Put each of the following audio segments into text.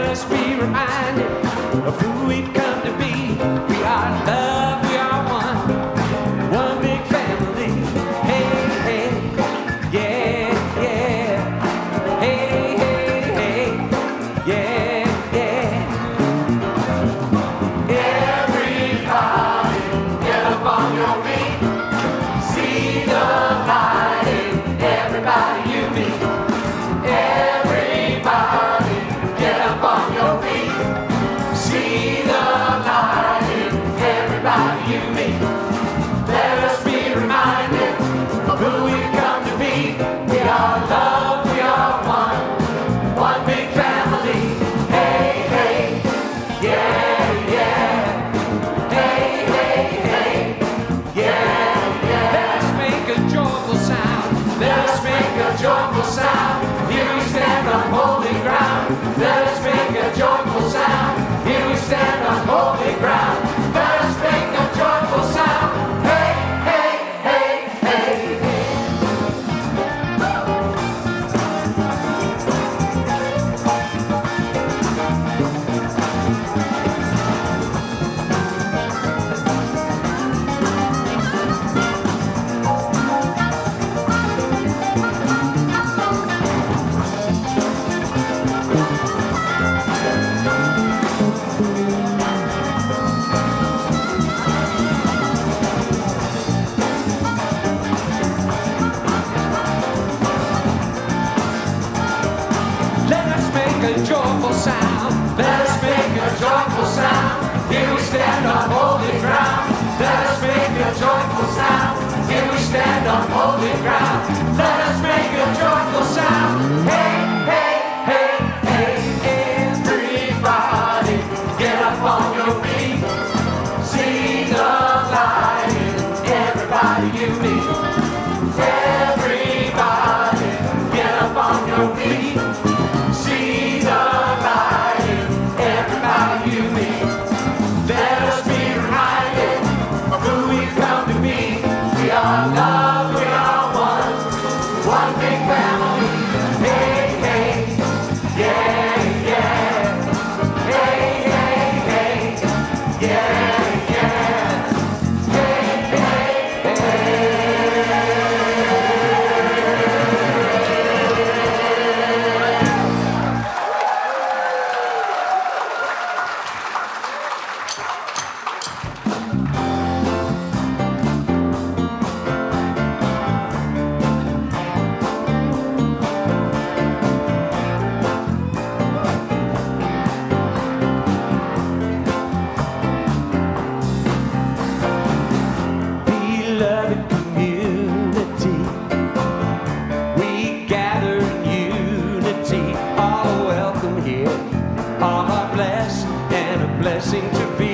us be reminded of who we've come to be. We are love, we are one big family. Hey, hey, yeah, yeah. Hey, hey, hey, yeah, yeah. Everybody, get up on your feet. See the light in everybody you meet. Everybody, get up on your feet. See the light in everybody you meet. Let us be reminded of who we've come to be. We are love, we are one big family. Hey, hey, yeah, yeah. Hey, hey, hey, yeah, yeah. Let us make a joyful sound. Let us make a joyful sound. Here we stand on holy ground. Let us make a joyful sound. Here we stand on holy ground. Let us make a joyful sound. Hey, hey, hey, hey, hey. Let us make a joyful sound. Let us make a joyful sound. Here we stand on holy ground. Let us make a joyful sound. Here we stand on holy ground. Let us make a joyful sound. Hey, hey, hey, hey, everybody, get up on your feet. See the light in everybody you meet. Everybody, get up on your feet. See the light in everybody you meet. Let us be reminded of who we've come to be. We are love, we are one big family. Hey, hey, yeah, yeah. Hey, hey, hey, yeah, yeah. Hey, hey, hey. Beloved community, we gather in unity. All are welcome here, all are blessed and a blessing to be.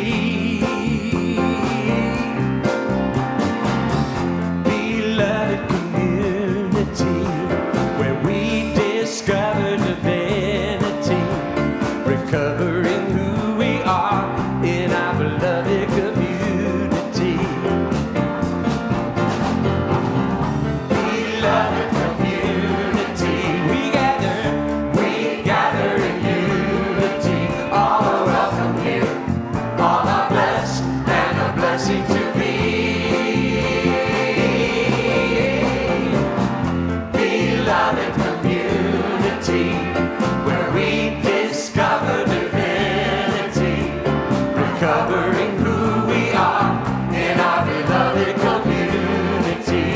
Beloved community, where we discover divinity, recovering who we are in our beloved community. Beloved community, we gather in unity. All are welcome here, all are blessed and a blessing to be. Beloved community, where we discover divinity, recovering who we are in our beloved community.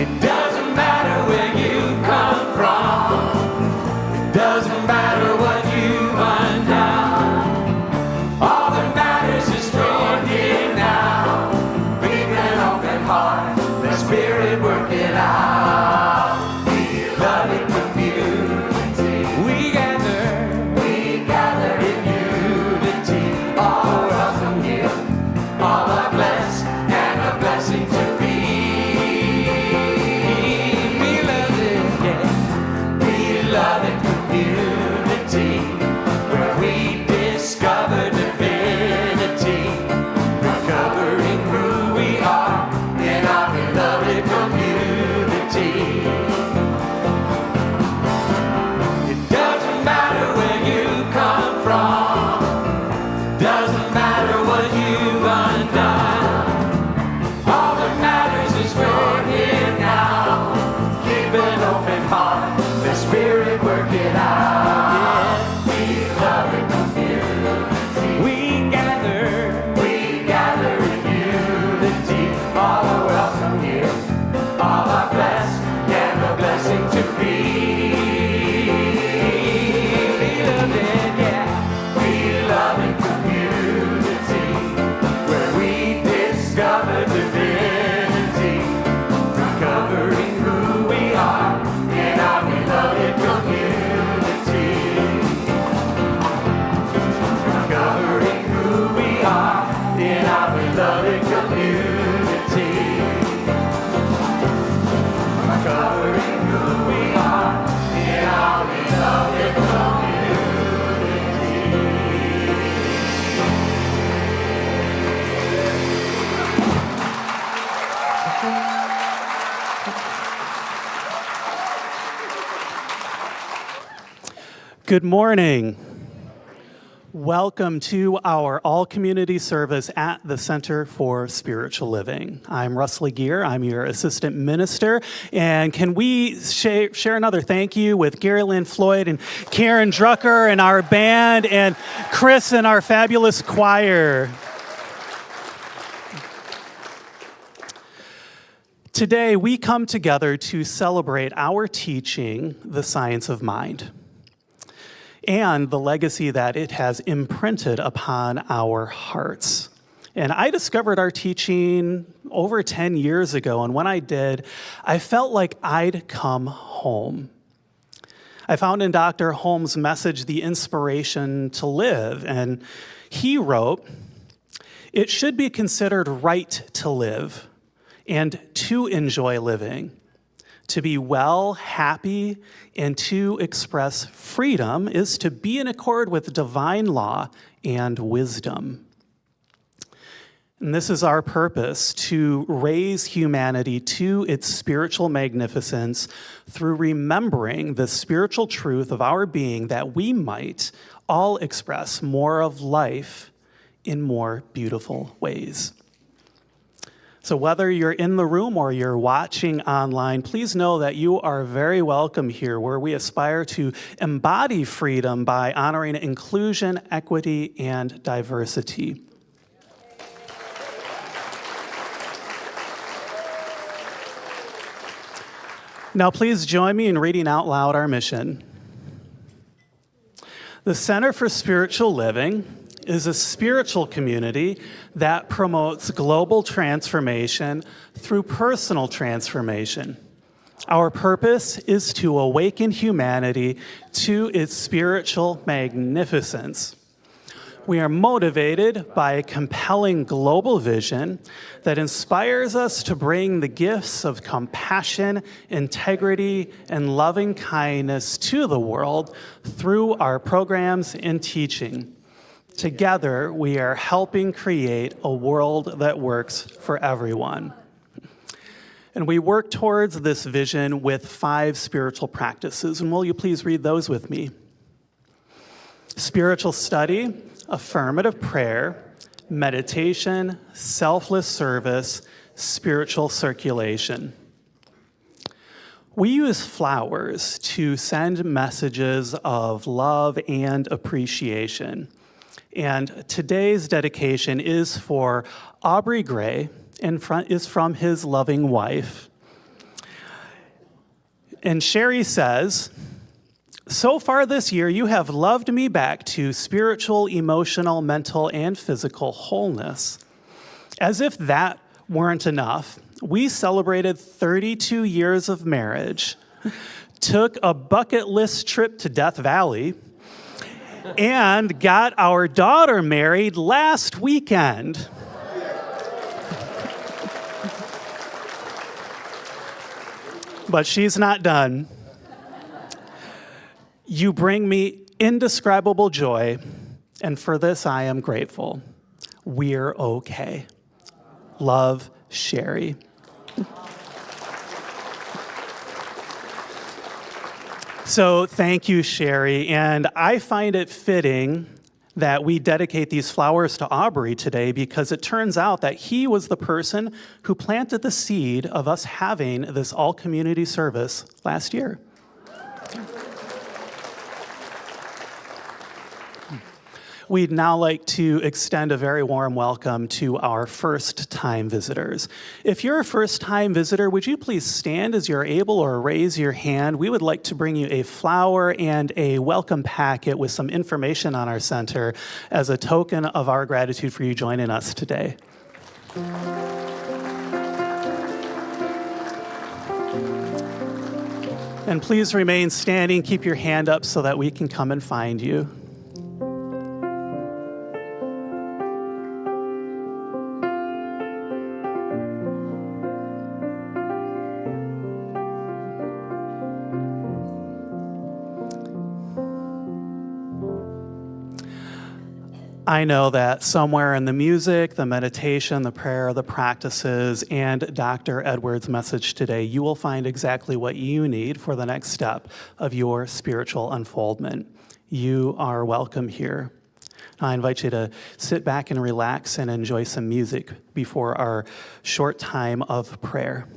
It doesn't matter where you come from. It doesn't matter what you've undone. All that matters is join here now. With an open heart, the Spirit work it out. Beloved community, we gather in unity. it out. We love in community. We gather in unity. All are welcome here. All are blessed and a blessing to be. We love in community, where we discover divinity, recovering who we are in our beloved community. Recovering who we are in our beloved community. Recovering who we are in our beloved community. Good morning. Welcome to our all-community service at the Center for Spiritual Living. I'm Russell Gear. I'm your assistant minister. And can we share another thank you with Gary Lynn Floyd and Karen Drucker and our band and Chris and our fabulous choir. Today, we come together to celebrate our teaching, The Science of Mind, and the legacy that it has imprinted upon our hearts. And I discovered our teaching over 10 years ago, and when I did, I felt like I'd come home. I found in Dr. Holmes' message, The Inspiration to Live, and he wrote, "It should be considered right to live and to enjoy living. To be well, happy, and to express freedom is to be in accord with divine law and wisdom." And this is our purpose, to raise humanity to its spiritual magnificence through remembering the spiritual truth of our being, that we might all express more of life in more beautiful ways. So whether you're in the room or you're watching online, please know that you are very welcome here, where we aspire to embody freedom by honoring inclusion, equity, and diversity. Now please join me in reading out loud our mission. The Center for Spiritual Living is a spiritual community that promotes global transformation through personal transformation. Our purpose is to awaken humanity to its spiritual magnificence. We are motivated by a compelling global vision that inspires us to bring the gifts of compassion, integrity, and loving kindness to the world through our programs and teaching. Together, we are helping create a world that works for everyone. And we work towards this vision with 5 spiritual practices. And will you please read those with me? Spiritual study, affirmative prayer, meditation, selfless service, spiritual circulation. We use flowers to send messages of love and appreciation. And today's dedication is for Aubrey Gray, and is from his loving wife. And Sherry says, "So far this year, you have loved me back to spiritual, emotional, mental, and physical wholeness. As if that weren't enough, we celebrated 32 years of marriage, took a bucket list trip to Death Valley, and got our daughter married last weekend." But she's not done. "You bring me indescribable joy, and for this I am grateful. We're okay. Love, Sherry." So thank you, Sherry, and I find it fitting that we dedicate these flowers to Aubrey today, because it turns out that he was the person who planted the seed of us having this all-community service last year. We'd now like to extend a very warm welcome to our first-time visitors. If you're a first-time visitor, would you please stand as you're able or raise your hand? We would like to bring you a flower and a welcome packet with some information on our center as a token of our gratitude for you joining us today. And please remain standing, keep your hand up so that we can come and find you. I know that somewhere in the music, the meditation, the prayer, the practices, and Dr. Edwards' message today, you will find exactly what you need for the next step of your spiritual unfoldment. You are welcome here. I invite you to sit back and relax and enjoy some music before our short time of prayer.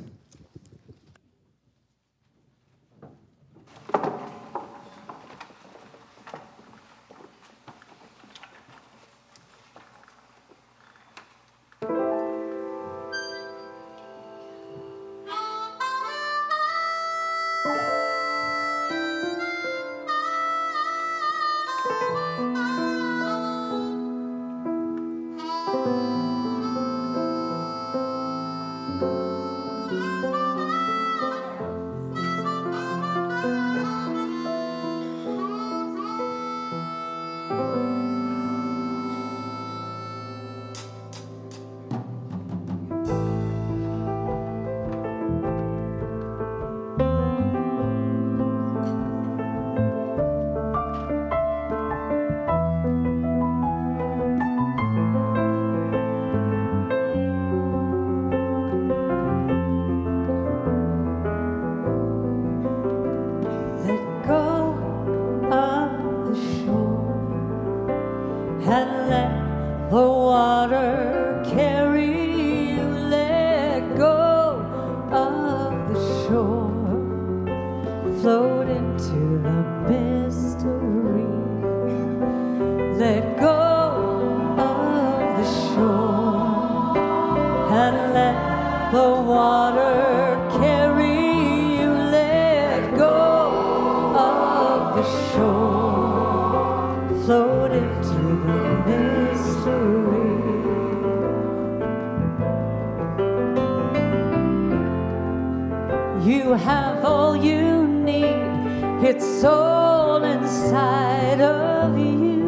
You have all you need, it's all inside of you.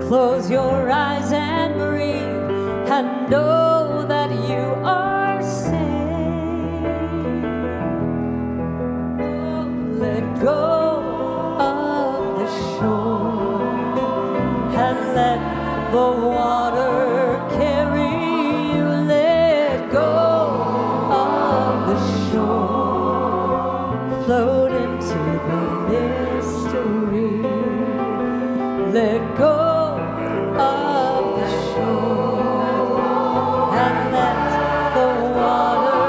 Close your eyes and breathe and know that you are safe. Oh, let go of the shore and let the water carry you. Let go of the shore, float into the mystery. Let go of the shore and let the water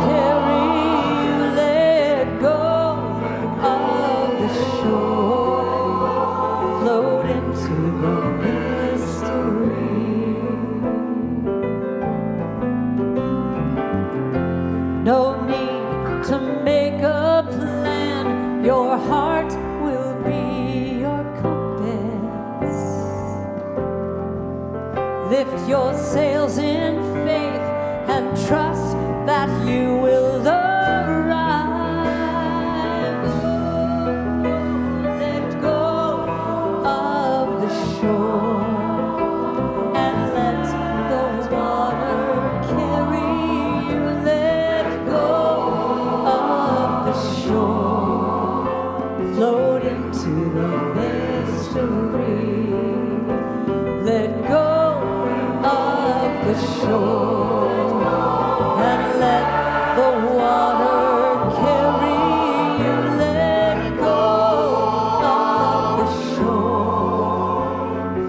carry you. Let go of the shore, float into the mystery. No need to make a plan, your heart will be your compass. Lift your sails in faith and trust that you will arrive. Let go of the shore and let the water carry you. Let go of the shore, float into the mystery. Let go of the shore and let the water carry you. Let go of the shore,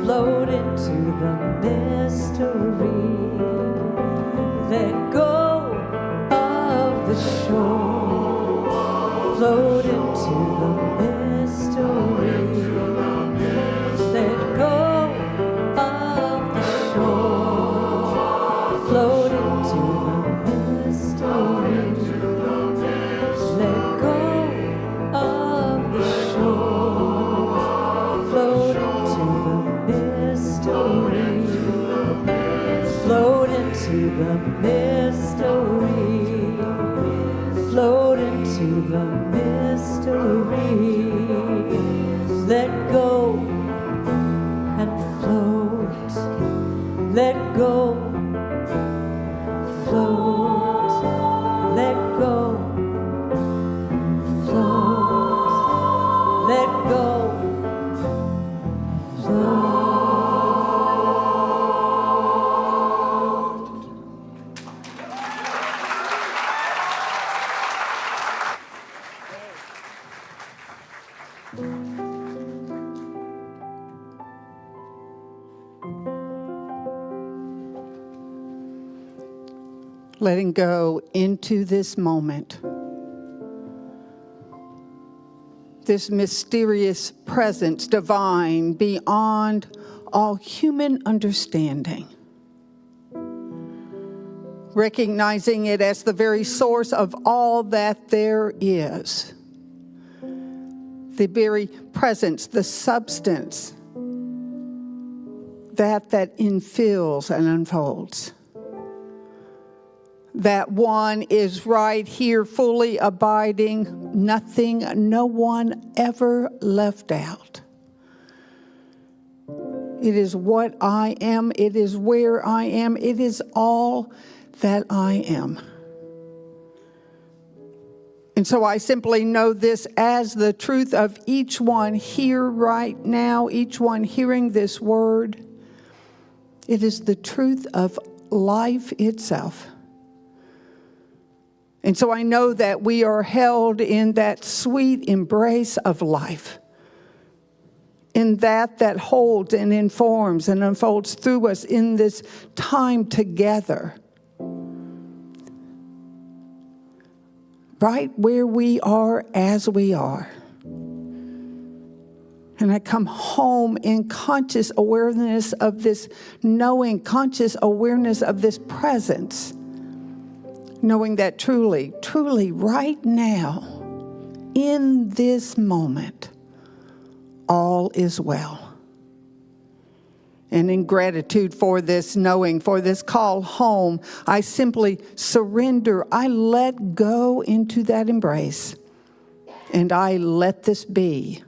float into the mystery. Let go of the shore, float into the mystery. Let go of the shore. Float into the mystery. Let go of the shore. Float into the mystery. Float into the mystery. Float into the mystery. Let go and float. Let go. Float. Let go. Float. Let go. Float. Letting go into this moment, this mysterious presence, divine, beyond all human understanding. Recognizing it as the very source of all that there is. The very presence, the substance that infills and unfolds. That one is right here, fully abiding, nothing, no one ever left out. It is what I am, it is where I am, it is all that I am. And so I simply know this as the truth of each one here right now, each one hearing this word. It is the truth of life itself. And so I know that we are held in that sweet embrace of life, in that holds and informs and unfolds through us in this time together. Right where we are as we are. And I come home in conscious awareness of this knowing, conscious awareness of this presence. Knowing that truly, truly right now, in this moment, all is well. And in gratitude for this knowing, for this call home, I simply surrender. I let go into that embrace. And I let this be.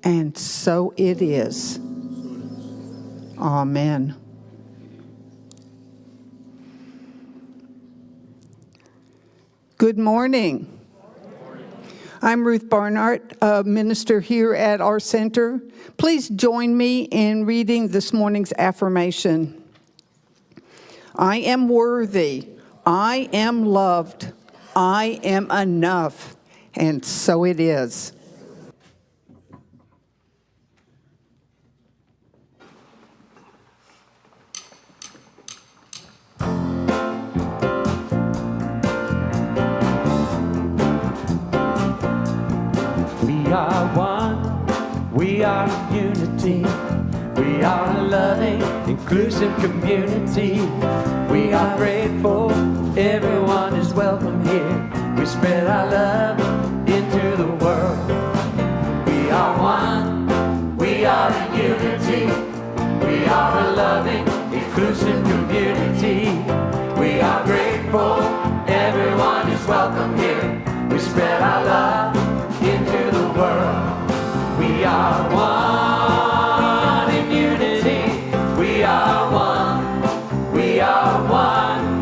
And so it is. Amen. Good morning. I'm Ruth Barnhart, a minister here at our center. Please join me in reading this morning's affirmation. I am worthy. I am loved. I am enough. And so it is. We are one, we are unity, we are a loving, inclusive community. We are grateful, everyone is welcome here. We spread our love into the world. We are one, we are a unity, we are a loving, inclusive community. We are grateful, everyone is welcome here. We spread our love into the world. We are one in unity. We are one. We are one.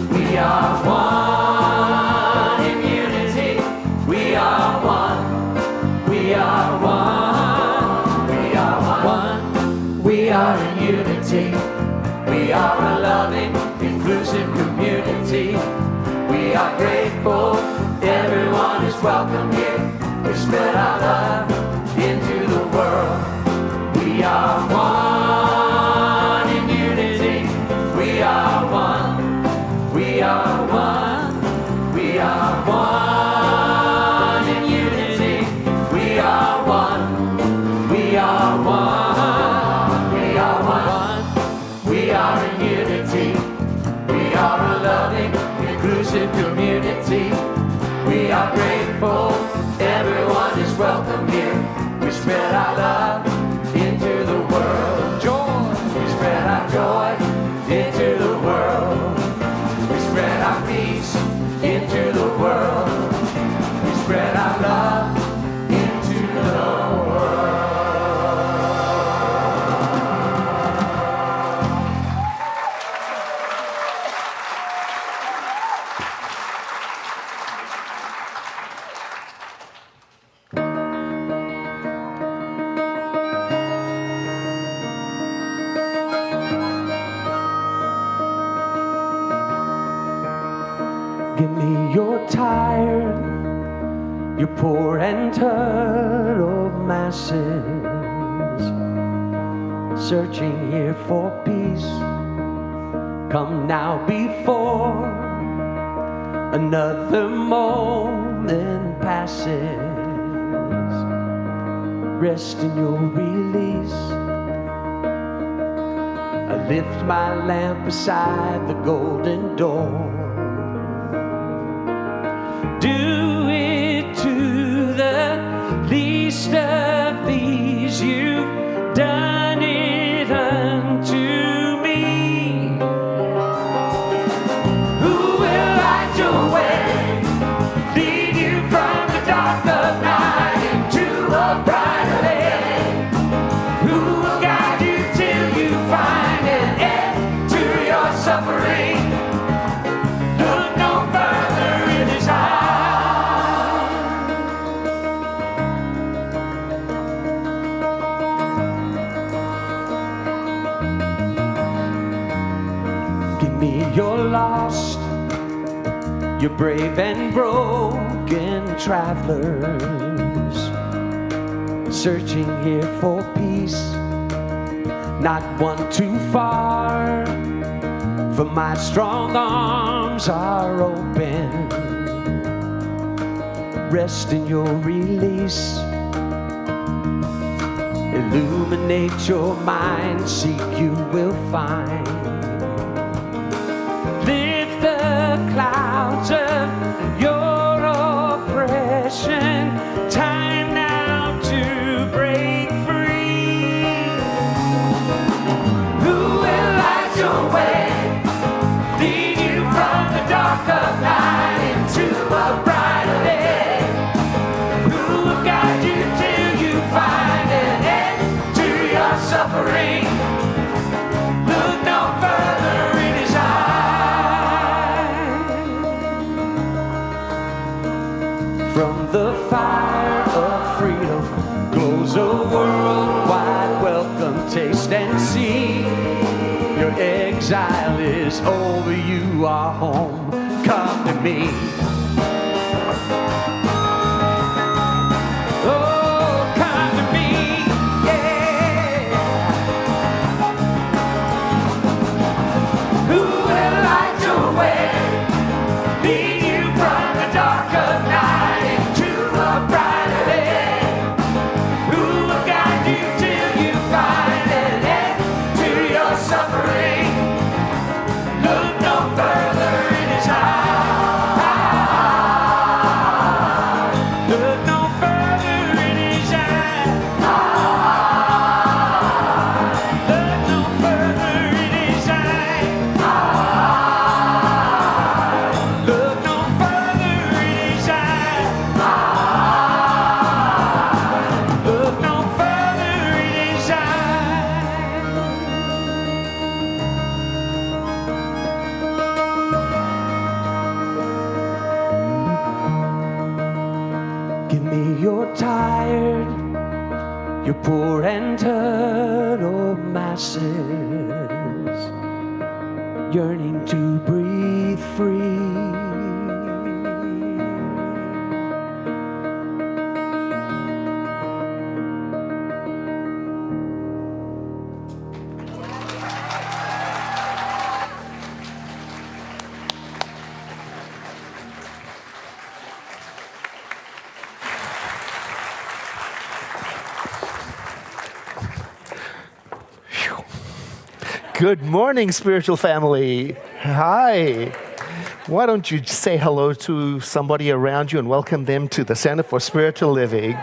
We are one in unity. We are one. We are one. We are one. We are in unity. We are a loving, inclusive community. We are grateful. Everyone is welcome here. We spread our love into the world. We are one in unity. We are one. We are one. We are one in unity. our love into the world. Joy, we spread our joy into the world. We spread our peace into the world. We spread our love into the world. Give me your tired, your poor and hurt old masses, searching here for peace. Come now before another moment passes. Rest in your release. I lift my lamp beside the golden door. Do it to the least of these. You've done it unto me. Who will light your way, lead you from the dark of night into a brighter day? Who will guide you till you find an end to your suffering? Look no further in his eyes. You're lost, you're brave and broken travelers, searching here for peace, not one too far, for my strong arms are open. Rest in your release. Illuminate your mind, seek you will find. Lift the clouds of your oppression. Time now to break free. Who will light your way, lead you from the dark of night into a brighter day? Who will guide you till you find an end to your suffering? Look no further in his eyes. From the fire of freedom glows a worldwide welcome. Taste and see. Your exile is over. You are home. Come to me. Oh, come to me. Yeah. Who will light your way, lead you from the dark of night into a brighter day? Who will guide you till you find an end to your suffering? Look no further in his eyes. Look no further in his eyes. Look no further in his eyes. Look no further in his eyes. Look no further in his eyes. Give me your tired, your poor and hurt old masses, yearning to breathe free. Good morning, spiritual family. Hi. Why don't you say hello to somebody around you and welcome them to the Center for Spiritual Living?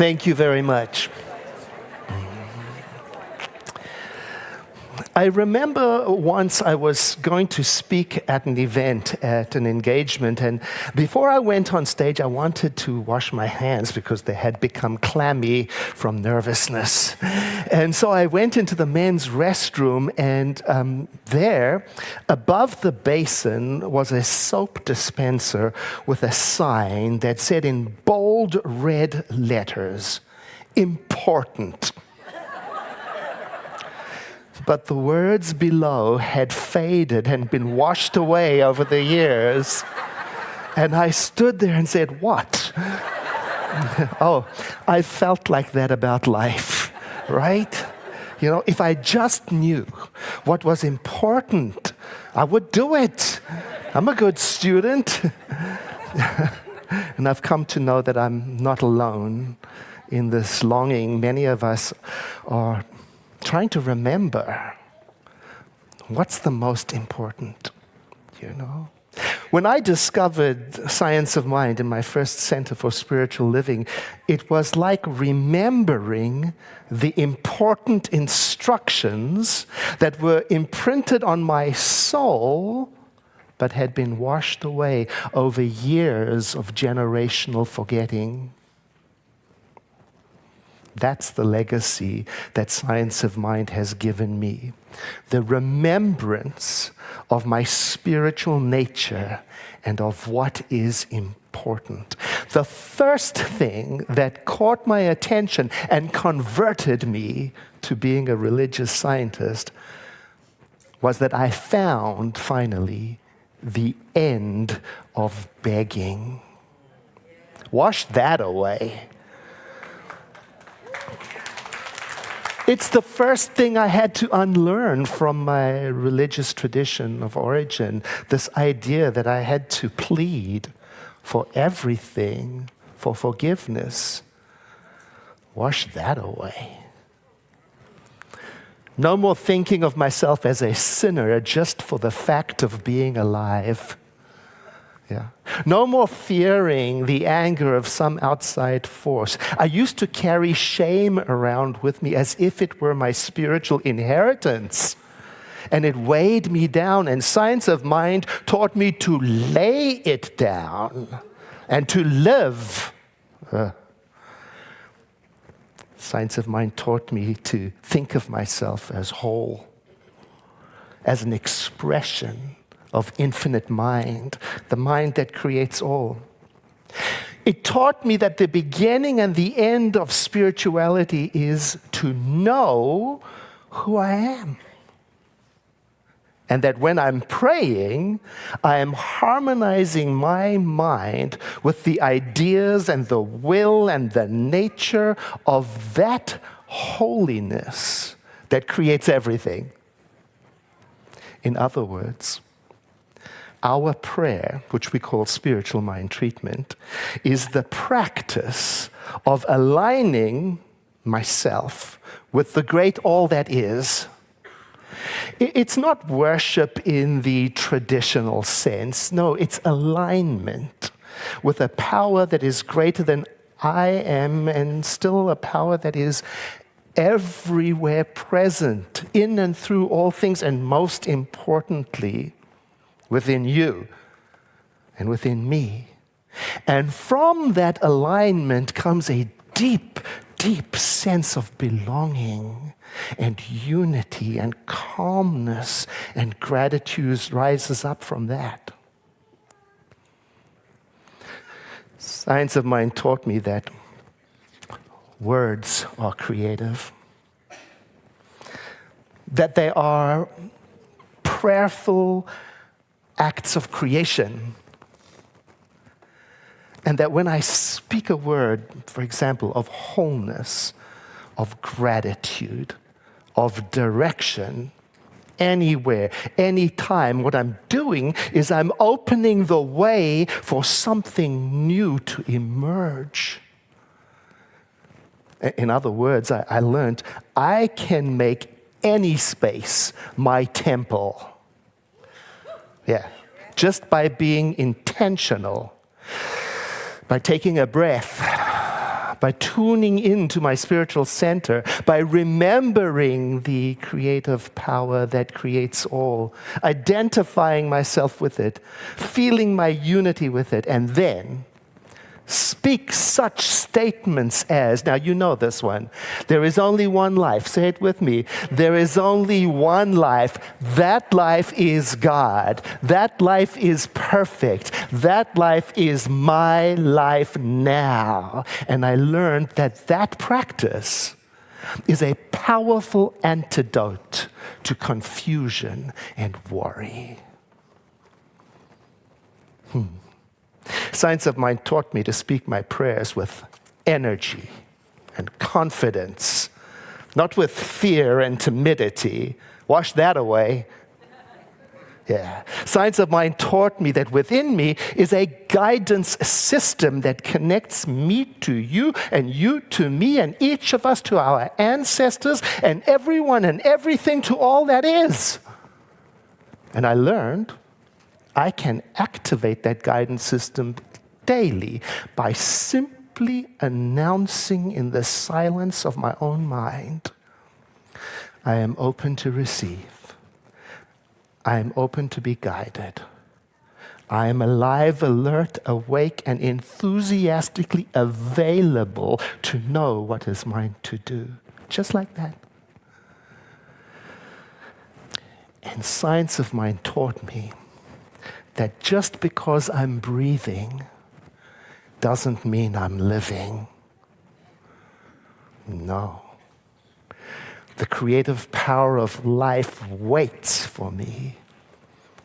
Thank you very much. I remember once I was going to speak at an event, at an engagement, and before I went on stage, I wanted to wash my hands because they had become clammy from nervousness. And so I went into the men's restroom, and there, above the basin, was a soap dispenser with a sign that said in bold red letters, "Important." But the words below had faded and been washed away over the years. And I stood there and said, "What?" Oh, I felt like that about life, right? You know, if I just knew what was important, I would do it. I'm a good student. And I've come to know that I'm not alone in this longing. Many of us are trying to remember what's the most important, you know? When I discovered Science of Mind in my first Center for Spiritual Living, it was like remembering the important instructions that were imprinted on my soul but had been washed away over years of generational forgetting. That's the legacy that Science of Mind has given me. The remembrance of my spiritual nature and of what is important. The first thing that caught my attention and converted me to being a religious scientist was that I found, finally, the end of begging. Wash that away. It's the first thing I had to unlearn from my religious tradition of origin, this idea that I had to plead for everything, for forgiveness. Wash that away. No more thinking of myself as a sinner just for the fact of being alive. Yeah. No more fearing the anger of some outside force. I used to carry shame around with me as if it were my spiritual inheritance. And it weighed me down, and Science of Mind taught me to lay it down and to live. Science of Mind taught me to think of myself as whole, as an expression of infinite mind, the mind that creates all. It taught me that the beginning and the end of spirituality is to know who I am. And that when I'm praying, I am harmonizing my mind with the ideas and the will and the nature of that holiness that creates everything. In other words, our prayer, which we call spiritual mind treatment, is the practice of aligning myself with the great all that is. It's not worship in the traditional sense. No, it's alignment with a power that is greater than I am, and still a power that is everywhere present, in and through all things, and most importantly, within you and within me. And from that alignment comes a deep, deep sense of belonging and unity and calmness, and gratitude rises up from that. Science of Mind taught me that words are creative, that they are prayerful acts of creation, and that when I speak a word, for example, of wholeness, of gratitude, of direction, anywhere, anytime, what I'm doing is I'm opening the way for something new to emerge. In other words, I learned I can make any space my temple. Yeah, just by being intentional, by taking a breath, by tuning into my spiritual center, by remembering the creative power that creates all, identifying myself with it, feeling my unity with it, and then speak such statements as, now you know this one, there is only one life. Say it with me. There is only one life. That life is God. That life is perfect. That life is my life now. And I learned that that practice is a powerful antidote to confusion and worry. Science of Mind taught me to speak my prayers with energy and confidence, not with fear and timidity. Wash that away. Yeah. Science of Mind taught me that within me is a guidance system that connects me to you and you to me and each of us to our ancestors and everyone and everything to all that is. And I learned I can activate that guidance system daily by simply announcing in the silence of my own mind, I am open to receive. I am open to be guided. I am alive, alert, awake, and enthusiastically available to know what is mine to do. Just like that. And Science of Mind taught me that just because I'm breathing doesn't mean I'm living. No. The creative power of life waits for me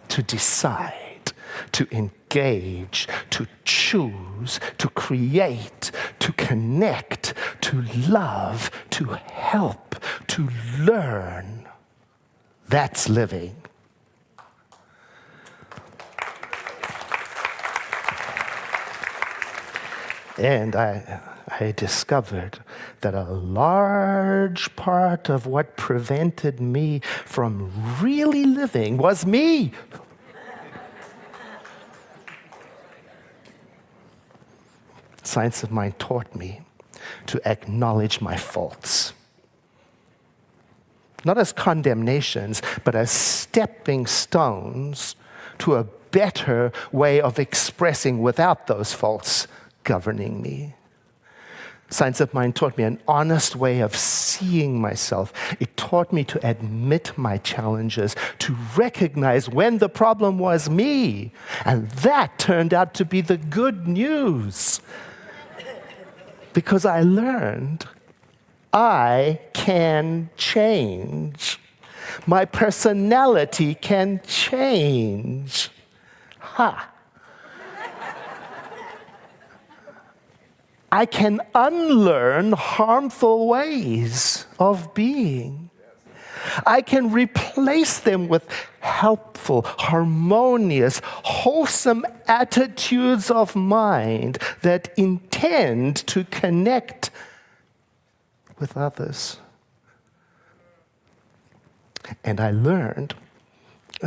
to decide, to engage, to choose, to create, to connect, to love, to help, to learn. That's living. And I discovered that a large part of what prevented me from really living was me. Science of Mind taught me to acknowledge my faults. Not as condemnations, but as stepping stones to a better way of expressing without those faults governing me. Science of Mind taught me an honest way of seeing myself. It taught me to admit my challenges, to recognize when the problem was me. And that turned out to be the good news. Because I learned I can change. My personality can change. Ha! I can unlearn harmful ways of being. I can replace them with helpful, harmonious, wholesome attitudes of mind that intend to connect with others. And I learned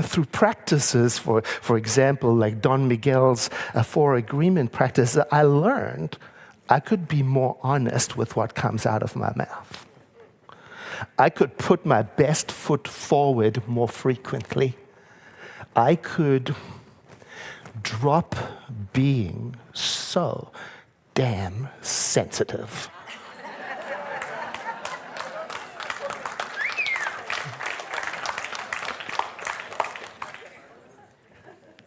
through practices, for example, like Don Miguel's 4 agreement practice, I learned I could be more honest with what comes out of my mouth. I could put my best foot forward more frequently. I could drop being so damn sensitive.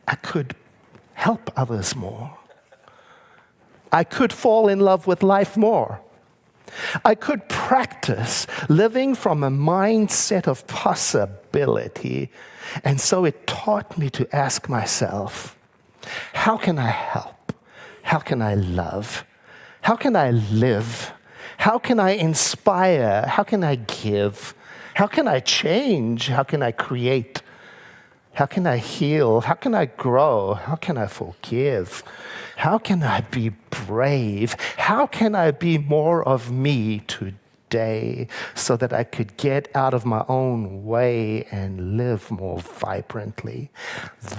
I could help others more. I could fall in love with life more. I could practice living from a mindset of possibility. And so it taught me to ask myself, how can I help? How can I love? How can I live? How can I inspire? How can I give? How can I change? How can I create? How can I heal? How can I grow? How can I forgive? How can I be brave? How can I be more of me today? day so that I could get out of my own way and live more vibrantly.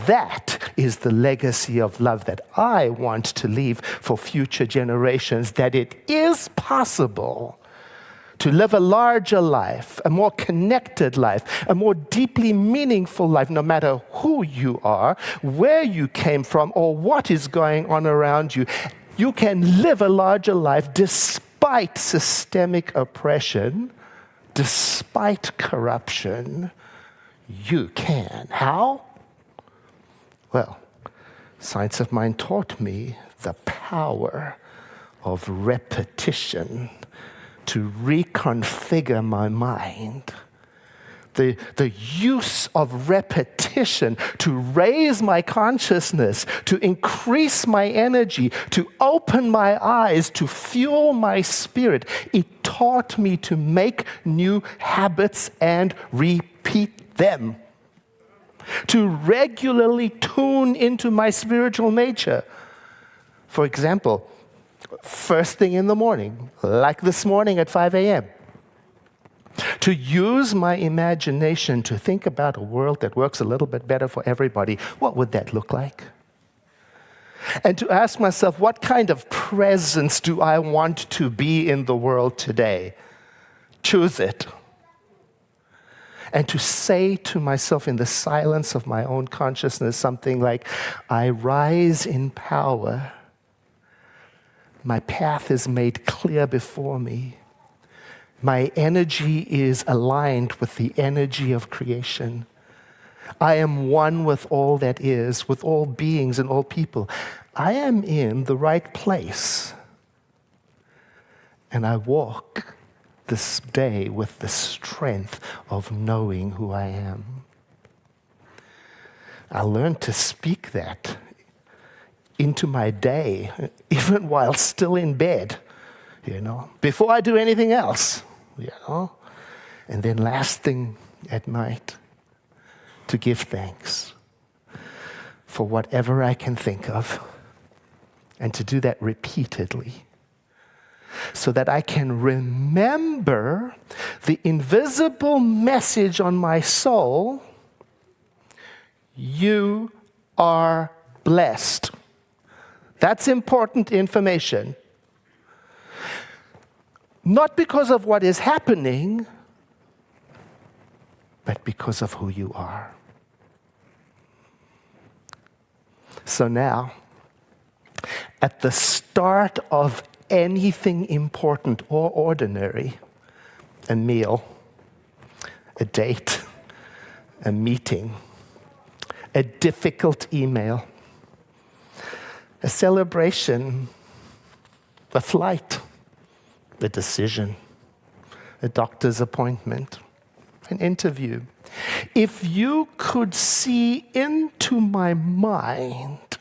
That is the legacy of love that I want to leave for future generations, that it is possible to live a larger life, a more connected life, a more deeply meaningful life, no matter who you are, where you came from, or what is going on around you. You can live a larger life despite systemic oppression, despite corruption. You can. How? Well, Science of Mind taught me the power of repetition to reconfigure my mind. The use of repetition to raise my consciousness, to increase my energy, to open my eyes, to fuel my spirit. It taught me to make new habits and repeat them. To regularly tune into my spiritual nature. For example, first thing in the morning, like this morning at 5 a.m., to use my imagination to think about a world that works a little bit better for everybody. What would that look like? And to ask myself, what kind of presence do I want to be in the world today? Choose it. And to say to myself in the silence of my own consciousness something like, I rise in power. My path is made clear before me. My energy is aligned with the energy of creation. I am one with all that is, with all beings and all people. I am in the right place. And I walk this day with the strength of knowing who I am. I learned to speak that into my day, even while still in bed, before I do anything else, And then last thing at night, to give thanks for whatever I can think of, and to do that repeatedly, so that I can remember the invisible message on my soul: you are blessed. That's important information. Not because of what is happening, but because of who you are. So now, at the start of anything important or ordinary, a meal, a date, a meeting, a difficult email, a celebration, a flight, a decision, a doctor's appointment, an interview. If you could see into my mind,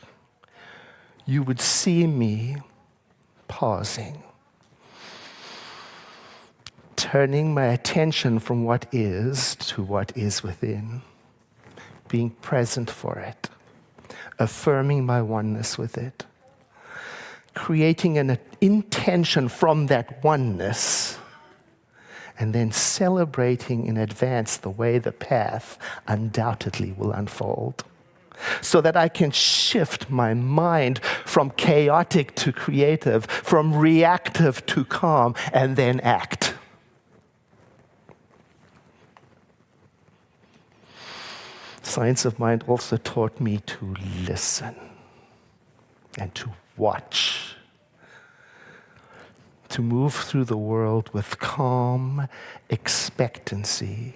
you would see me pausing, turning my attention from what is to what is within, being present for it, affirming my oneness with it, creating an intention from that oneness, and then celebrating in advance the way the path undoubtedly will unfold, so that I can shift my mind from chaotic to creative, from reactive to calm, and then act. Science of Mind also taught me to listen and to watch, to move through the world with calm expectancy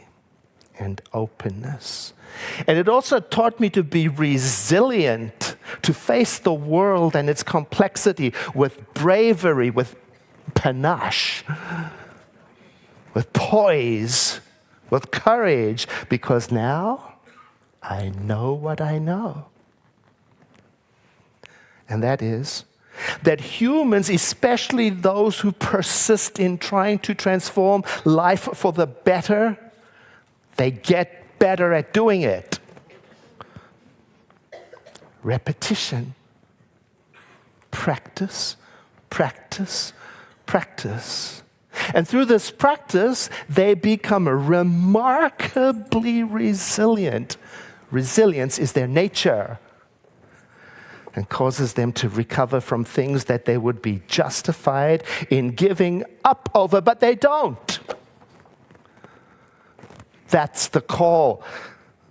and openness. And it also taught me to be resilient, to face the world and its complexity with bravery, with panache, with poise, with courage, because now I know what I know. And that is that humans, especially those who persist in trying to transform life for the better, they get better at doing it. Repetition. Practice, practice, practice. And through this practice, they become remarkably resilient. Resilience is their nature and causes them to recover from things that they would be justified in giving up over, but they don't. That's the call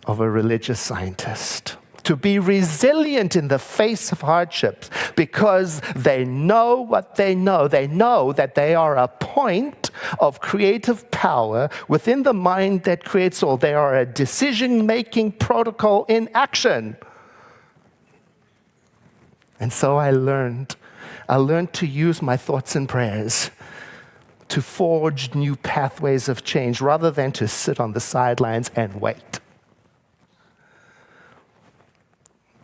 of a religious scientist. To be resilient in the face of hardships because they know what they know. They know that they are a point of creative power within the mind that creates all. They are a decision-making protocol in action. And so I learned to use my thoughts and prayers to forge new pathways of change rather than to sit on the sidelines and wait.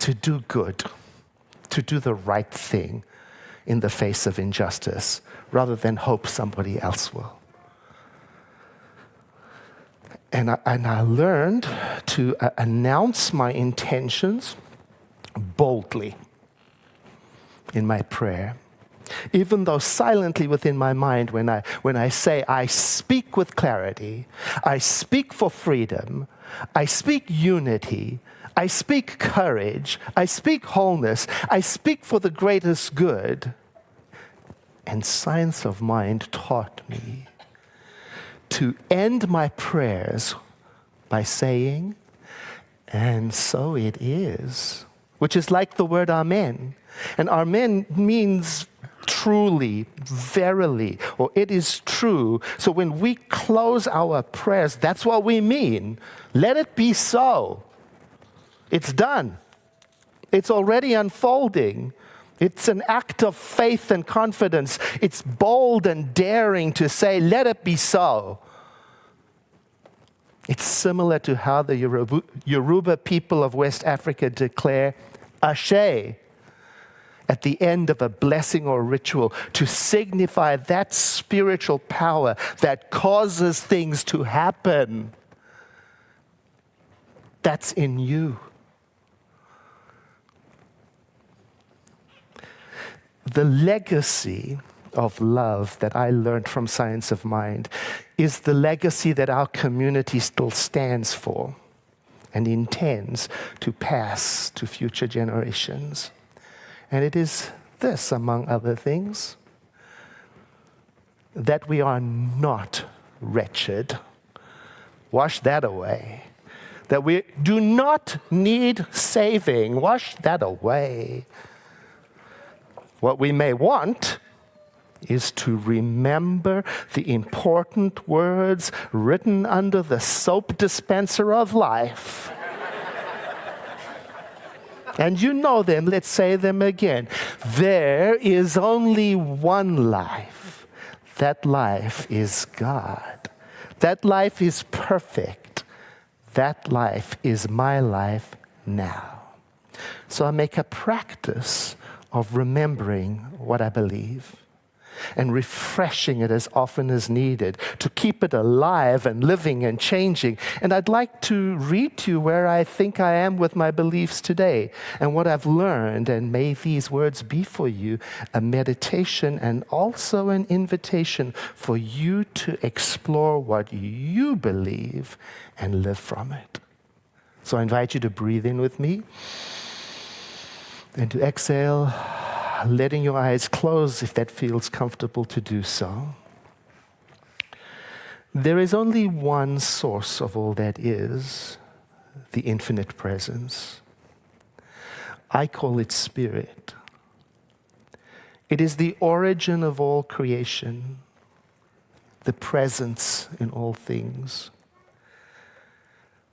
To do good, to do the right thing in the face of injustice rather than hope somebody else will. And I learned to announce my intentions boldly in my prayer, even though silently within my mind when I say I speak with clarity, I speak for freedom, I speak unity, I speak courage, I speak wholeness, I speak for the greatest good. And science of mind taught me to end my prayers by saying, and so it is, which is like the word amen. And amen means truly, verily, or it is true. So when we close our prayers, that's what we mean. Let it be so. It's done. It's already unfolding. It's an act of faith and confidence. It's bold and daring to say, let it be so. It's similar to how the Yoruba people of West Africa declare Ashe at the end of a blessing or ritual to signify that spiritual power that causes things to happen. That's in you. The legacy of love that I learned from Science of Mind is the legacy that our community still stands for and intends to pass to future generations. And it is this, among other things, that we are not wretched. Wash that away. That we do not need saving. Wash that away. What we may want is to remember the important words written under the soap dispenser of life. And you know them, let's say them again. There is only one life. That life is God. That life is perfect. That life is my life now. So I make a practice of remembering what I believe and refreshing it as often as needed to keep it alive and living and changing. And I'd like to read to you where I think I am with my beliefs today and what I've learned, and may these words be for you a meditation and also an invitation for you to explore what you believe and live from it. So I invite you to breathe in with me and to exhale, letting your eyes close if that feels comfortable to do so. There is only one source of all that is, the infinite presence. I call it spirit. It is the origin of all creation, the presence in all things.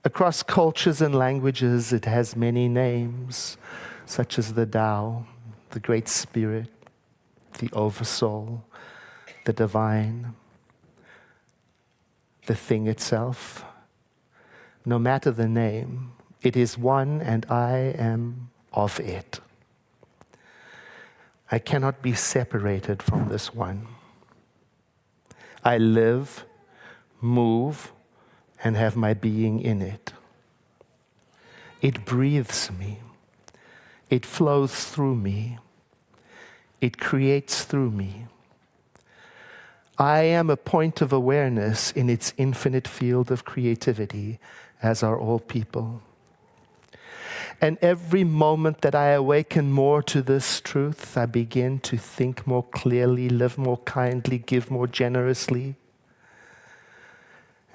Across cultures and languages, it has many names, such as the Tao, the Great Spirit, the Oversoul, the Divine, the thing itself. No matter the name, it is one and I am of it. I cannot be separated from this one. I live, move, and have my being in it. It breathes me. It flows through me. It creates through me. I am a point of awareness in its infinite field of creativity, as are all people. And every moment that I awaken more to this truth, I begin to think more clearly, live more kindly, give more generously.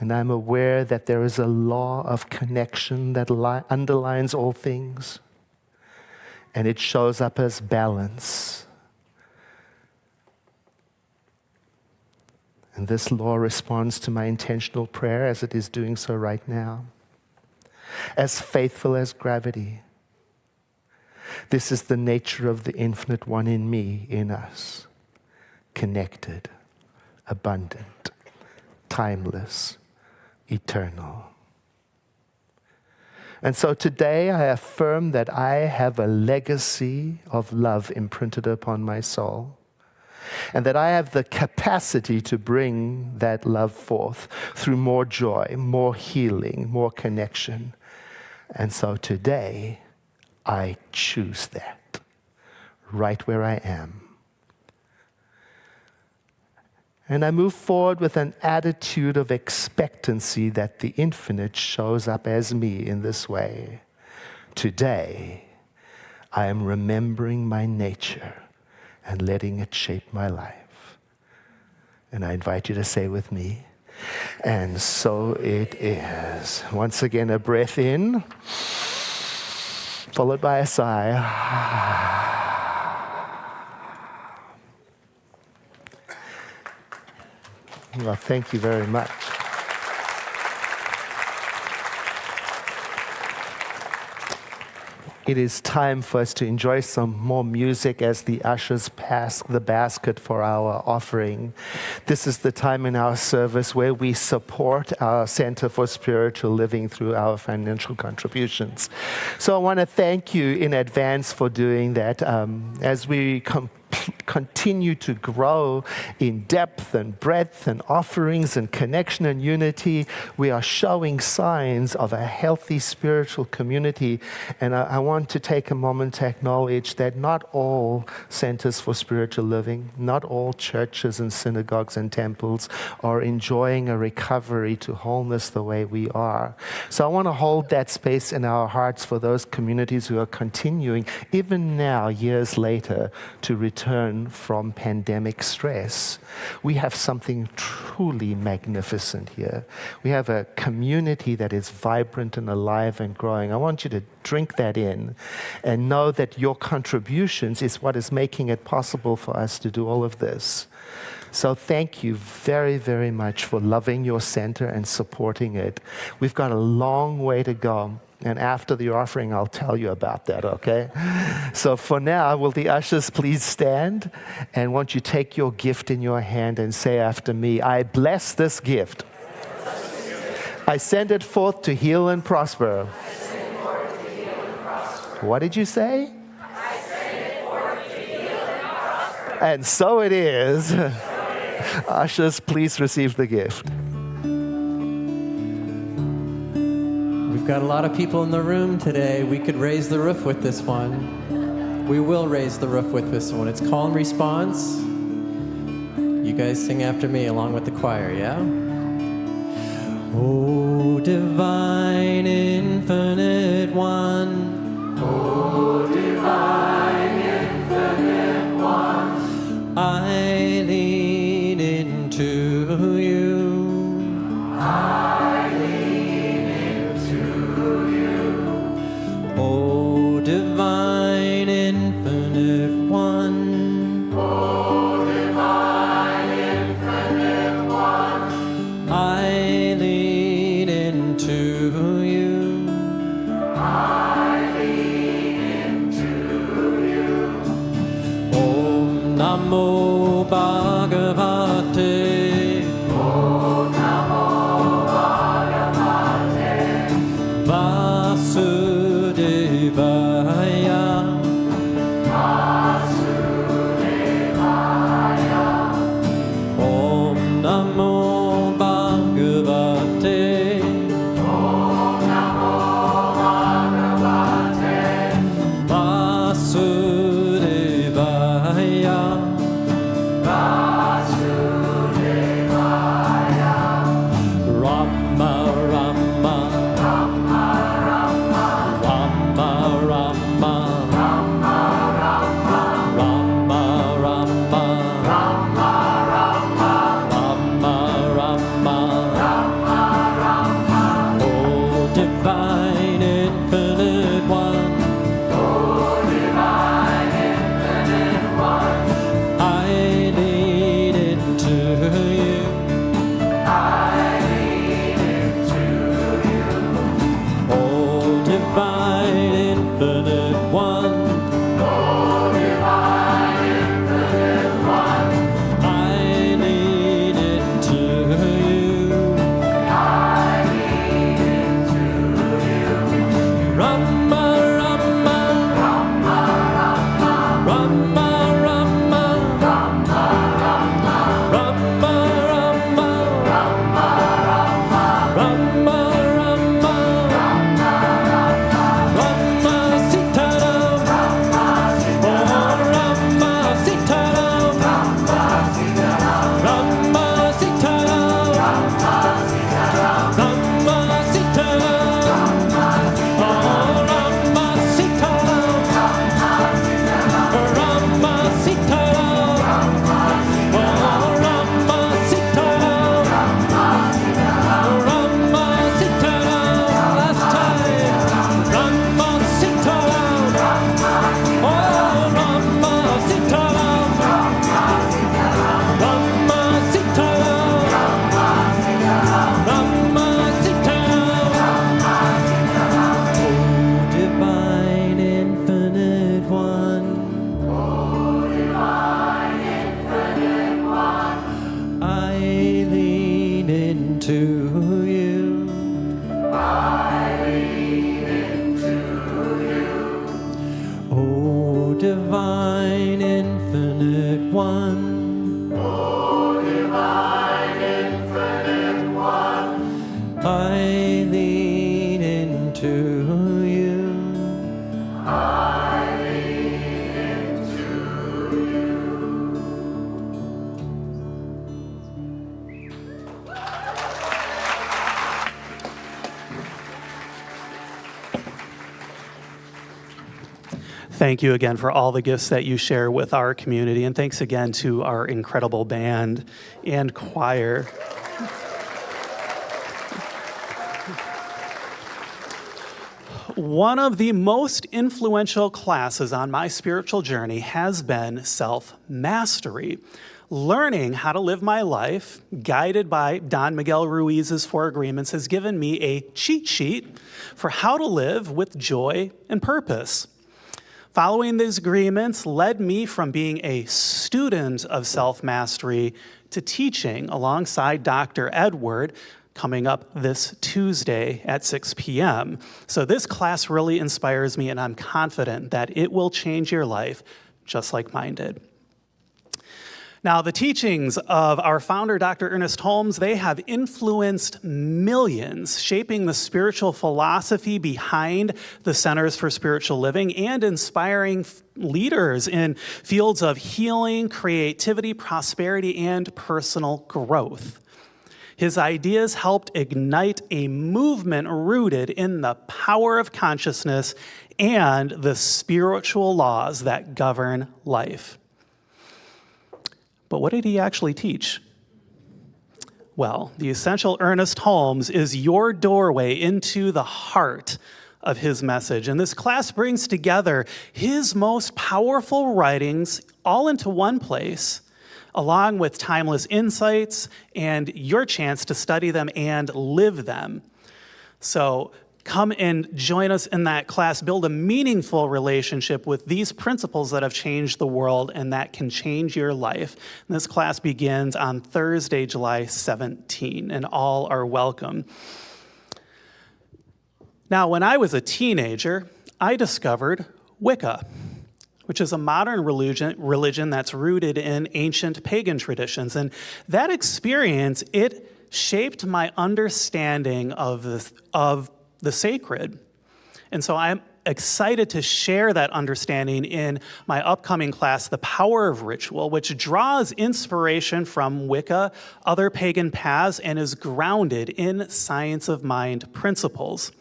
And I'm aware that there is a law of connection that underlines all things. And it shows up as balance. And this law responds to my intentional prayer as it is doing so right now. As faithful as gravity. This is the nature of the infinite one in me, in us. Connected, abundant, timeless, eternal. And so today I affirm that I have a legacy of love imprinted upon my soul. And that I have the capacity to bring that love forth through more joy, more healing, more connection. And so today, I choose that, right where I am. And I move forward with an attitude of expectancy that the infinite shows up as me in this way. Today, I am remembering my nature and letting it shape my life. And I invite you to say with me, and so it is. Once again, a breath in, followed by a sigh. Well, thank you very much. It is time for us to enjoy some more music as the ushers pass the basket for our offering. This is the time in our service where we support our Center for Spiritual Living through our financial contributions. So I want to thank you in advance for doing that. As we continue to grow in depth and breadth and offerings and connection and unity, we are showing signs of a healthy spiritual community. And I want to take a moment to acknowledge that not all centers for spiritual living, not all churches and synagogues and temples are enjoying a recovery to wholeness the way we are. So I want to hold that space in our hearts for those communities who are continuing, even now, years later, to return from pandemic stress. We have something truly magnificent here. We have a community that is vibrant and alive and growing. I want you to drink that in and know that your contributions is what is making it possible for us to do all of this. So thank you very, very much for loving your center and supporting it. We've got a long way to go. And after the offering, I'll tell you about that, okay? So for now, will the ushers please stand? And won't you take your gift in your hand and say after me, I bless this gift. I send it forth to heal and prosper. What did you say? I send it forth to heal and prosper. And so it is. Ushers, please receive the gift. We've got a lot of people in the room today. We could raise the roof with this one. We will raise the roof with this one. It's call and response. You guys sing after me along with the choir, yeah? Oh, divine, infinite one. Oh, divine, infinite one. I lean into you. I lean into you. Oh, divine, infinite one. Oh, divine, infinite one. I lean into you. I lean into you. Om Namo Bhagavate. Om Namo Bhagavate. Vasudevaya. Vasudevaya. Om Namo Bhagavate. Om Namo Bhagavate. Vasudevaya. Vasudevaya. infinite one. O divine infinite one, I lean into you. I lean into you. Thank you again for all the gifts that you share with our community, and thanks again to our incredible band and choir. One of the most influential classes on my spiritual journey has been self-mastery. Learning how to live my life, guided by Don Miguel Ruiz's 4 Agreements, has given me a cheat sheet for how to live with joy and purpose. Following these agreements led me from being a student of self-mastery to teaching alongside Dr. Edward, coming up this Tuesday at 6 p.m. So this class really inspires me, and I'm confident that it will change your life just like mine did. Now, the teachings of our founder, Dr. Ernest Holmes, they have influenced millions, shaping the spiritual philosophy behind the Centers for Spiritual Living and inspiring leaders in fields of healing, creativity, prosperity, and personal growth. His ideas helped ignite a movement rooted in the power of consciousness and the spiritual laws that govern life. But what did he actually teach? Well, the essential Ernest Holmes is your doorway into the heart of his message. And this class brings together his most powerful writings all into one place, along with timeless insights and your chance to study them and live them. So come and join us in that class. Build a meaningful relationship with these principles that have changed the world and that can change your life. And this class begins on Thursday, July 17, and all are welcome. Now, when I was a teenager, I discovered Wicca, which is a modern religion that's rooted in ancient pagan traditions. And that experience, it shaped my understanding of the sacred. And so I'm excited to share that understanding in my upcoming class, The Power of Ritual, which draws inspiration from Wicca, other pagan paths, and is grounded in science of mind principles.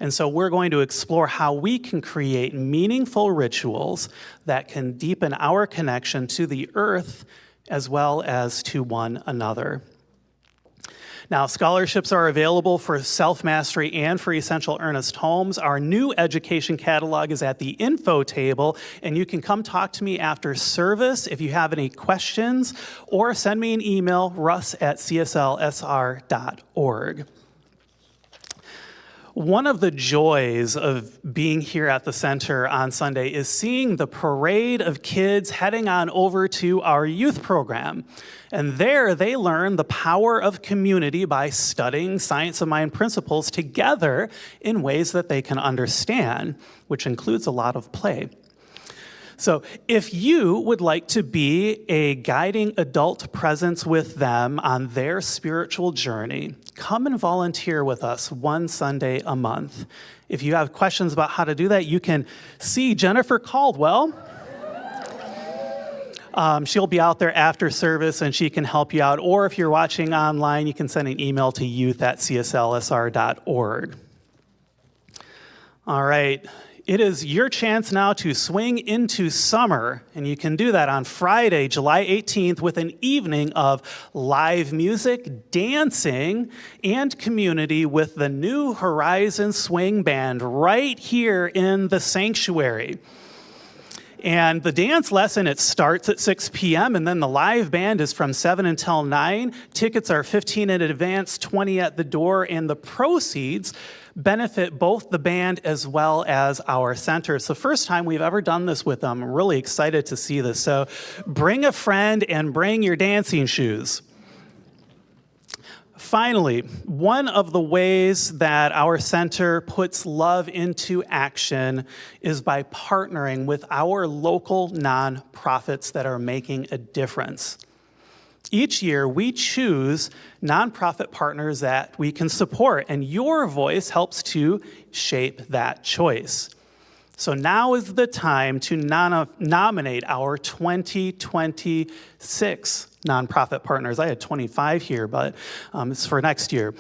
And so we're going to explore how we can create meaningful rituals that can deepen our connection to the earth as well as to one another. Now, scholarships are available for Self-Mastery and for Essential Ernest Holmes. Our new education catalog is at the info table, and you can come talk to me after service if you have any questions, or send me an email, russ@cslsr.org. One of the joys of being here at the center on Sunday is seeing the parade of kids heading on over to our youth program. And there they learn the power of community by studying science of mind principles together in ways that they can understand, which includes a lot of play. So if you would like to be a guiding adult presence with them on their spiritual journey, come and volunteer with us one Sunday a month. If you have questions about how to do that, you can see Jennifer Caldwell. She'll be out there after service and she can help you out. Or if you're watching online, you can send an email to youth@cslsr.org. All right. It is your chance now to swing into summer, and you can do that on Friday, July 18th, with an evening of live music, dancing, and community with the New Horizon Swing Band right here in the sanctuary. And the dance lesson, it starts at 6 p.m., and then the live band is from 7 until 9. Tickets are $15 in advance, $20 at the door, and the proceeds benefit both the band as well as our center. It's the first time we've ever done this with them. I'm really excited to see this. So bring a friend and bring your dancing shoes. Finally, one of the ways that our center puts love into action is by partnering with our local nonprofits that are making a difference. Each year, we choose nonprofit partners that we can support, and your voice helps to shape that choice. So now is the time to nominate our 2026 nonprofit partners. I had 25 here, but it's for next year.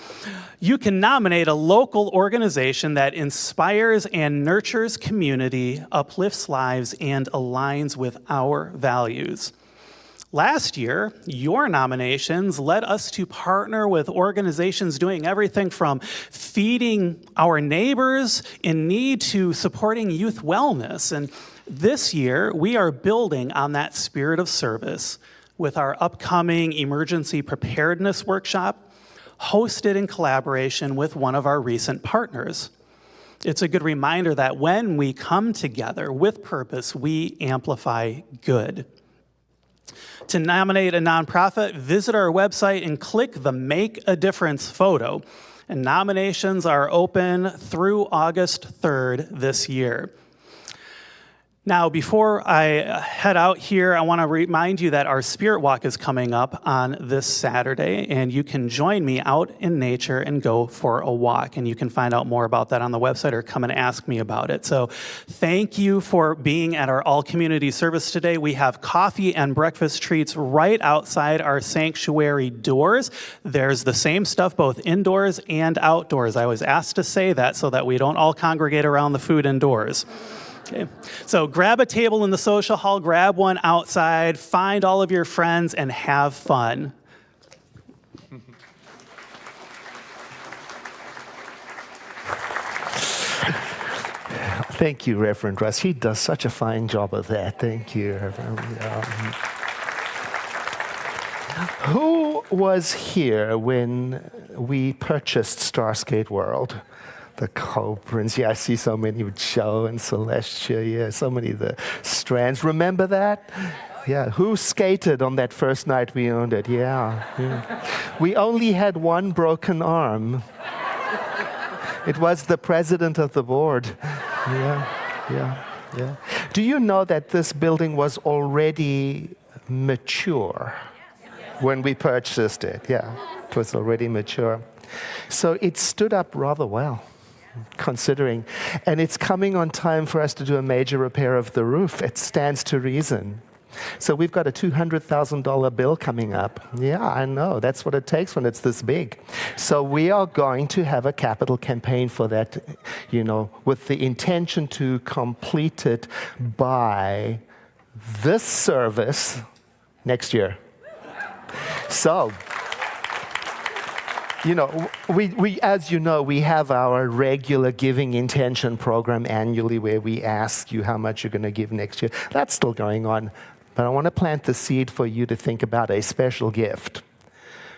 You can nominate a local organization that inspires and nurtures community, uplifts lives, and aligns with our values. Last year, your nominations led us to partner with organizations doing everything from feeding our neighbors in need to supporting youth wellness. And this year, we are building on that spirit of service with our upcoming emergency preparedness workshop, hosted in collaboration with one of our recent partners. It's a good reminder that when we come together with purpose, we amplify good. To nominate a nonprofit, visit our website and click the Make a Difference photo. And nominations are open through August 3rd this year. Now, before I head out here, I want to remind you that our Spirit Walk is coming up on this Saturday, and you can join me out in nature and go for a walk. And you can find out more about that on the website or come and ask me about it. So thank you for being at our all-community service today. We have coffee and breakfast treats right outside our sanctuary doors. There's the same stuff both indoors and outdoors. I was asked to say that so that we don't all congregate around the food indoors. Okay. So grab a table in the social hall, grab one outside, find all of your friends, and have fun. Thank you, Reverend Russ. He does such a fine job of that. Thank you, Reverend. Who was here when we purchased Starskate World? The Cobrans, yeah, I see so many with Joe and Celestia, yeah, so many of the Strands. Remember that? Yeah, who skated on that first night we owned it? Yeah. We only had one broken arm. It was the president of the board. Yeah. Do you know that this building was already mature when we purchased it? Yeah, it was already mature. So it stood up rather well, considering. And it's coming on time for us to do a major repair of the roof. It stands to reason. So we've got a $200,000 bill coming up. Yeah, I know. That's what it takes when it's this big. So we are going to have a capital campaign for that, with the intention to complete it by this service next year. So, we, as you know, we have our regular giving intention program annually where we ask you how much you're going to give next year. That's still going on. But I want to plant the seed for you to think about a special gift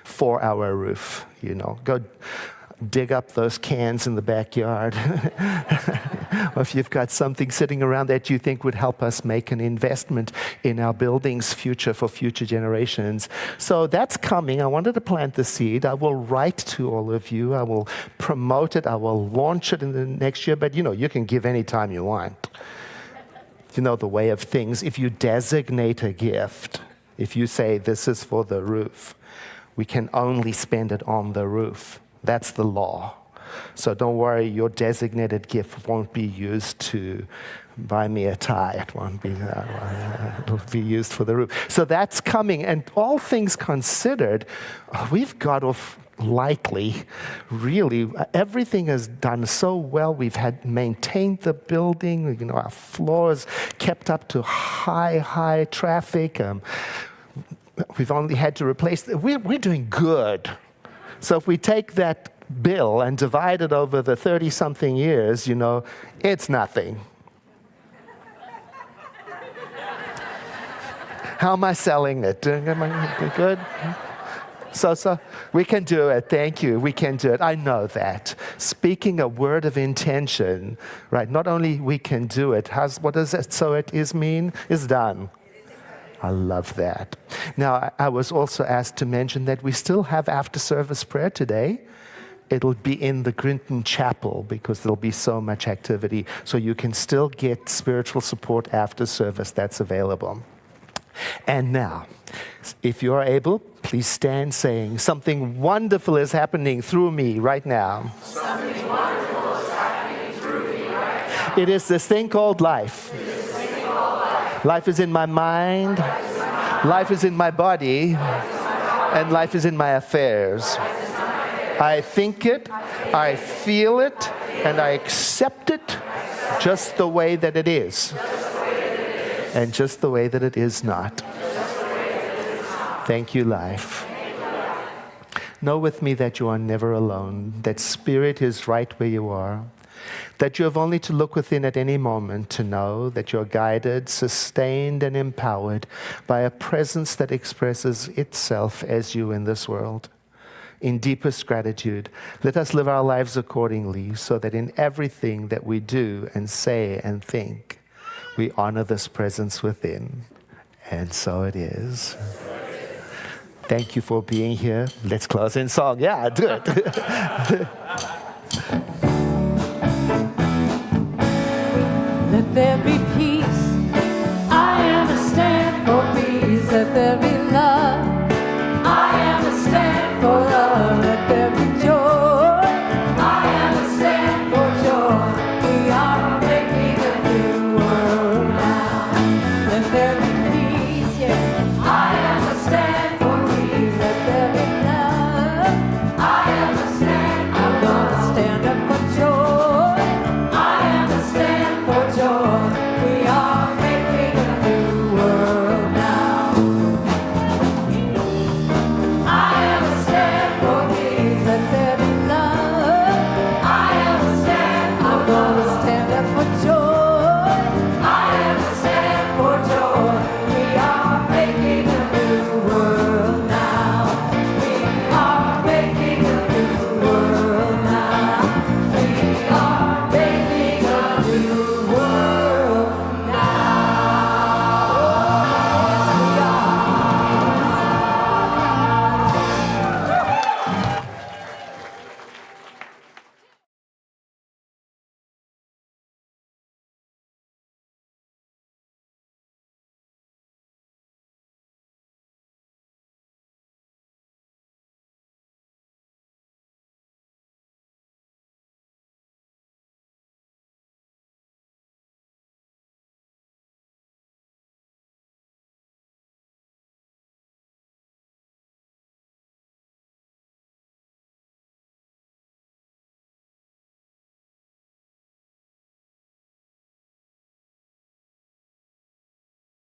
for our roof. Go dig up those cans in the backyard. Or if you've got something sitting around that you think would help us make an investment in our building's future for future generations. So that's coming. I wanted to plant the seed. I will write to all of you. I will promote it. I will launch it in the next year. But you can give any time you want. The way of things. If you designate a gift, if you say this is for the roof, we can only spend it on the roof. That's the law. So don't worry, your designated gift won't be used to buy me a tie. It won't be it'll be used for the roof. So that's coming. And all things considered, we've got off lightly. Really, everything is done so well. We've maintained the building. Our floors kept up to high traffic. We've only had to replace. We're doing good. So if we take that bill and divide it over the 30-something years, it's nothing. How am I selling it? Am I good? So we can do it. Thank you. We can do it. I know that. Speaking a word of intention, right? Not only we can do it. What does it so it is mean? Is done. I love that. Now, I was also asked to mention that we still have after-service prayer today. It'll be in the Grinton Chapel because there'll be so much activity. So you can still get spiritual support after service. That's available. And now, if you are able, please stand saying, something wonderful is happening through me right now. Something wonderful is happening through me right now. It is this thing called life. Life is in my mind, life is in my body, and life is in my affairs. I think it, I feel it, and I accept it just the way that it is. And just the way that it is not. Thank you, life. Know with me that you are never alone, that Spirit is right where you are, that you have only to look within at any moment to know that you're guided, sustained, and empowered by a presence that expresses itself as you in this world. In deepest gratitude, let us live our lives accordingly so that in everything that we do and say and think, we honor this presence within. And so it is. Thank you for being here. Let's close in song. Yeah, do it. Let there be peace. I understand for peace. Let there be love.